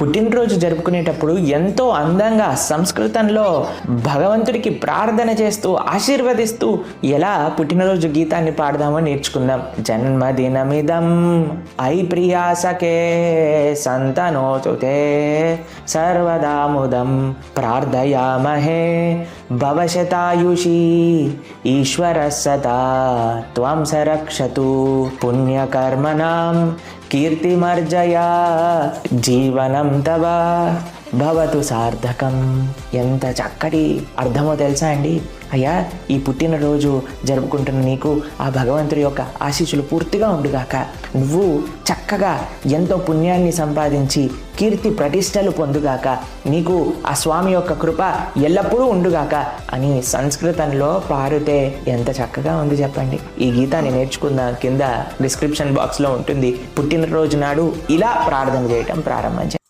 పుట్టినరోజు జరుపుకునేటప్పుడు ఎంతో అందంగా సంస్కృతంలో భగవంతుడికి ప్రార్థన చేస్తూ ఆశీర్వదిస్తూ ఎలా పుట్టినరోజు గీతాన్ని పాడదామో నేర్చుకుందాం. జన్మదినమిదం ఐ ప్రియాసకే సంతనోతుతే సర్వదాముదం ప్రార్థయామహే భవశతాయుషీ ఈశ్వర సదా త్వం సరక్షతు పుణ్యకర్మణాం కీర్తిమర్జయా జీవనం తవ భవతు సార్థకం. ఎంత చక్కటి అర్థమో తెలుసా అండి. అయ్యా, ఈ పుట్టినరోజు జరుపుకుంటున్న నీకు ఆ భగవంతుడి యొక్క ఆశీస్సులు పూర్తిగా ఉండుగాక. నువ్వు చక్కగా ఎంతో పుణ్యాన్ని సంపాదించి కీర్తి ప్రతిష్టలు పొందుగాక. నీకు ఆ స్వామి యొక్క కృప ఎల్లప్పుడూ ఉండుగాక అని సంస్కృతంలో పాడితే ఎంత చక్కగా ఉంది చెప్పండి. ఈ గీతాన్ని నేర్చుకుందాం. కింద డిస్క్రిప్షన్ బాక్స్లో ఉంటుంది. పుట్టినరోజు నాడు ఇలా ప్రార్థన చేయటం ప్రారంభించండి.